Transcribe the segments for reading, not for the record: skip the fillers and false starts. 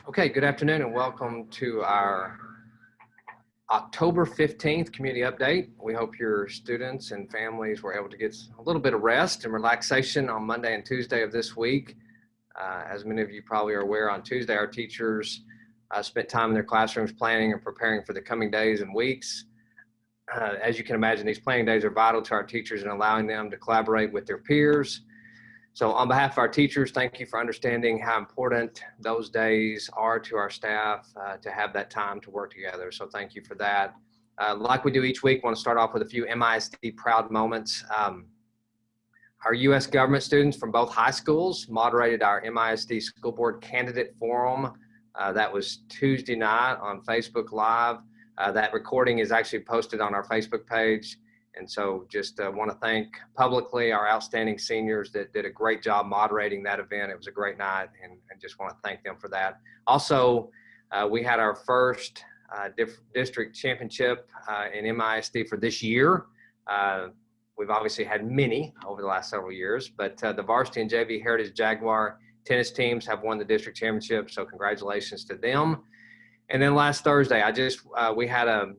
Okay, good afternoon and welcome to our October 15th community update. We hope your students and families were able to get a little bit of rest and relaxation on Monday and Tuesday of this week. As many of you probably are aware, on Tuesday our teachers spent time in their classrooms planning and preparing for the coming days and weeks. As you can imagine, these planning days are vital to our teachers in allowing them to collaborate with their peers. So on behalf of our teachers, thank you for understanding how important those days are to our staff to have that time to work together. So thank you for that. Like we do each week, I want to start off with a few MISD proud moments. Our U.S. government students from both high schools moderated our MISD School Board Candidate Forum. That was Tuesday night on Facebook Live. That recording is actually posted on our Facebook page. And so just want to thank publicly our outstanding seniors that did a great job moderating that event. It was a great night, and just want to thank them for that. Also, we had our first district championship in MISD for this year. We've obviously had many over the last several years, but the varsity and JV Heritage Jaguar tennis teams have won the district championship, so congratulations to them. And then last Thursday, we had a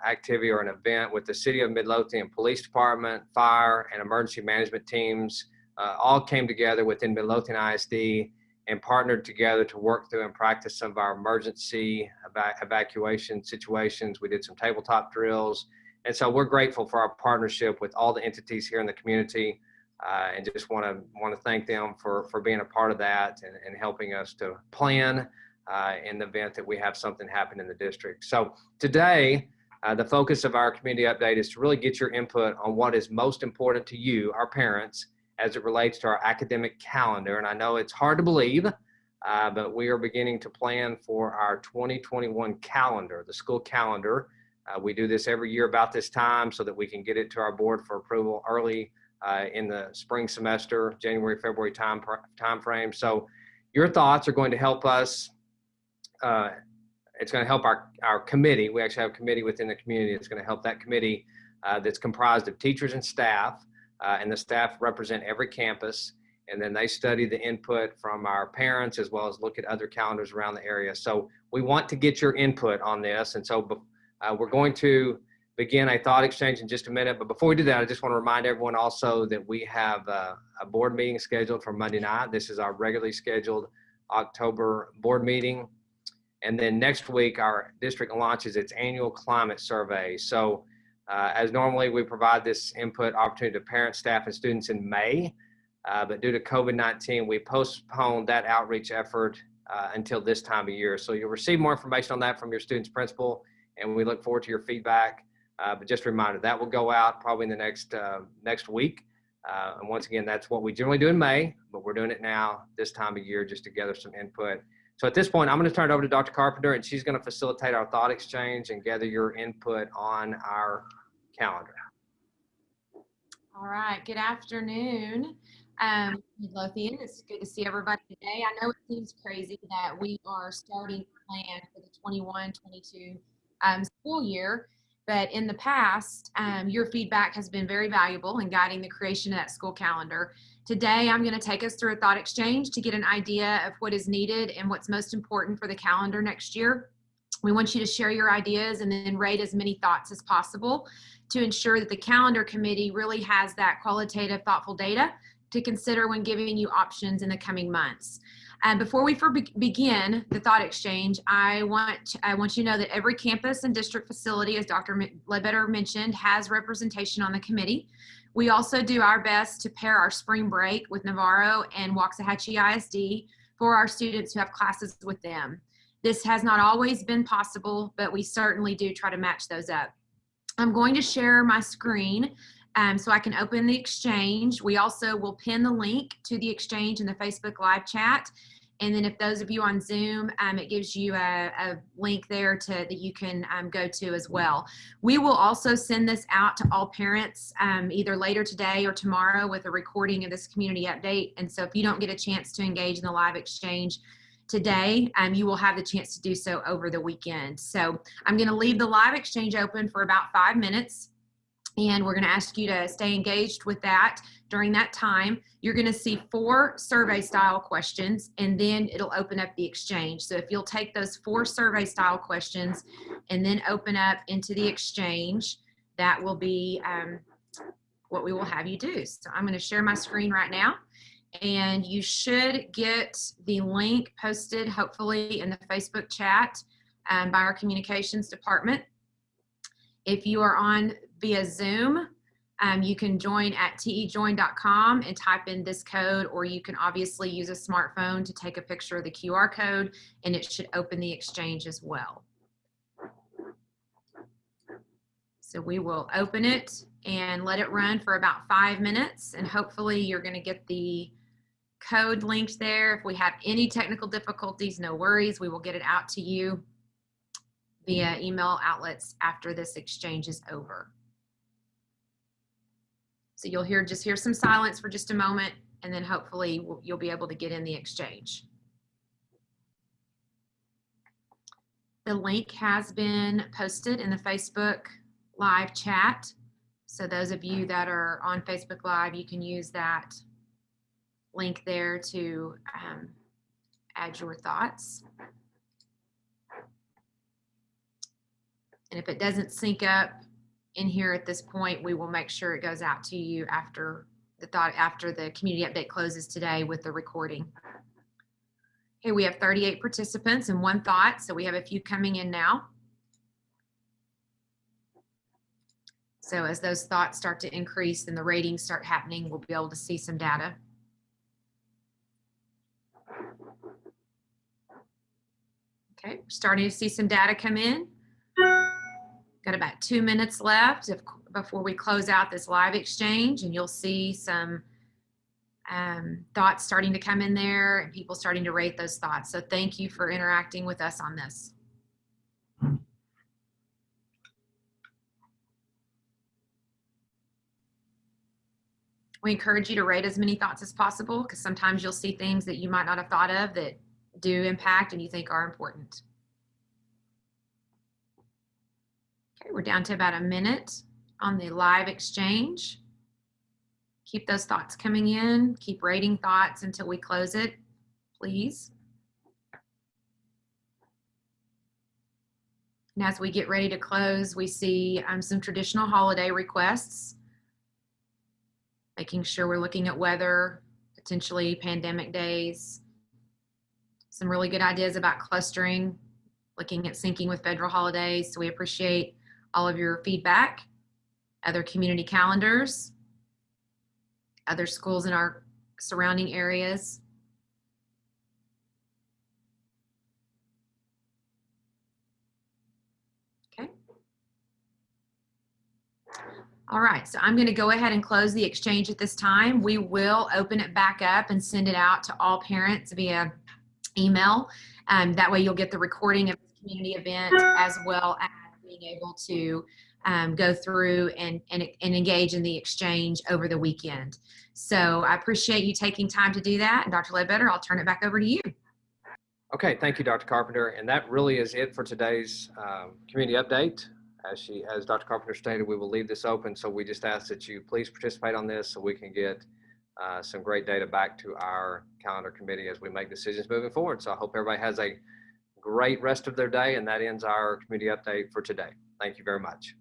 activity or an event with the City of Midlothian Police Department, fire, and emergency management teams. All came together within Midlothian ISD and partnered together to work through and practice some of our emergency evacuation situations. We did some tabletop drills. And so we're grateful for our partnership with all the entities here in the community, and just want to thank them for being a part of that and helping us to plan in the event that we have something happen in the district. So today, the focus of our community update is to really get your input on what is most important to you, our parents, as it relates to our academic calendar. And I know it's hard to believe, but we are beginning to plan for our 2021 calendar, the school calendar. We do this every year about this time so that we can get it to our board for approval early in the spring semester, January, February time frame. So your thoughts are going to help us. It's going to help our committee. We actually have a committee within the community. It's going to help that committee that's comprised of teachers and staff, and the staff represent every campus, and then they study the input from our parents as well as look at other calendars around the area. So we want to get your input on this, and so we're going to begin a thought exchange in just a minute. But before we do that, I just want to remind everyone also that we have a board meeting scheduled for Monday night. This is our regularly scheduled October board meeting. And then next week, our district launches its annual climate survey. So as normally, we provide this input opportunity to parents, staff, and students in May. But due to COVID-19, we postponed that outreach effort until this time of year. So you'll receive more information on that from your student's principal, and we look forward to your feedback. But just a reminder, that will go out probably in the next week. And once again, that's what we generally do in May, but we're doing it now this time of year just to gather some input. So at this point, I'm going to turn it over to Dr. Carpenter, and she's going to facilitate our thought exchange and gather your input on our calendar. All right, good afternoon, Midlothian. It's good to see everybody today. I know it seems crazy that we are starting to plan for the 21-22 school year, but in the past, your feedback has been very valuable in guiding the creation of that school calendar. Today, I'm going to take us through a thought exchange to get an idea of what is needed and what's most important for the calendar next year. We want you to share your ideas and then rate as many thoughts as possible to ensure that the calendar committee really has that qualitative, thoughtful data to consider when giving you options in the coming months. Before we begin the thought exchange, I want you to know that every campus and district facility, as Dr. Ledbetter mentioned, has representation on the committee. We also do our best to pair our spring break with Navarro and Waxahachie ISD for our students who have classes with them. This has not always been possible, but we certainly do try to match those up. I'm going to share my screen so I can open the exchange. We also will pin the link to the exchange in the Facebook live chat. And then if those of you on Zoom, it gives you a link there that you can go to as well. We will also send this out to all parents either later today or tomorrow with a recording of this community update. And so if you don't get a chance to engage in the live exchange today, you will have the chance to do so over the weekend. So I'm going to leave the live exchange open for about 5 minutes. And we're going to ask you to stay engaged with that During that time, you're going to see 4 survey style questions, and then it'll open up the exchange. So if you'll take those 4 survey style questions and then open up into the exchange, that will be what we will have you do. So I'm going to share my screen right now, and you should get the link posted hopefully in the Facebook chat by our communications department. If you are on via Zoom, you can join at tejoin.com and type in this code, or you can obviously use a smartphone to take a picture of the QR code, and it should open the exchange as well. So we will open it and let it run for about 5 minutes, and hopefully you're going to get the code linked there. If we have any technical difficulties, no worries. We will get it out to you via email outlets after this exchange is over. So you'll just hear some silence for just a moment, and then hopefully you'll be able to get in the exchange. The link has been posted in the Facebook live chat. So those of you that are on Facebook Live, you can use that link there to add your thoughts. And if it doesn't sync up in here at this point, we will make sure it goes out to you after the community update closes today with the recording. Okay, we have 38 participants and 1 thought, so we have a few coming in now. So as those thoughts start to increase and the ratings start happening, we'll be able to see some data. Okay, we're starting to see some data come in. Got about 2 minutes left before we close out this live exchange, and you'll see some thoughts starting to come in there and people starting to rate those thoughts. So thank you for interacting with us on this. We encourage you to rate as many thoughts as possible, because sometimes you'll see things that you might not have thought of that do impact and you think are important. Okay, we're down to about a minute on the live exchange. Keep those thoughts coming in. Keep rating thoughts until we close it, please. And as we get ready to close, we see some traditional holiday requests, making sure we're looking at weather, potentially pandemic days, some really good ideas about clustering, looking at syncing with federal holidays. So we appreciate all of your feedback, other community calendars, other schools in our surrounding areas. Okay. All right, so I'm going to go ahead and close the exchange at this time. We will open it back up and send it out to all parents via email. That way you'll get the recording of the community event, as well as being able to go through and engage in the exchange over the weekend. So I appreciate you taking time to do that. And Dr. Ledbetter, I'll turn it back over to you. Okay, thank you, Dr. Carpenter. And that really is it for today's community update. As Dr. Carpenter stated, we will leave this open. So we just ask that you please participate on this so we can get some great data back to our calendar committee as we make decisions moving forward. So I hope everybody has a great rest of their day, and that ends our community update for today. Thank you very much.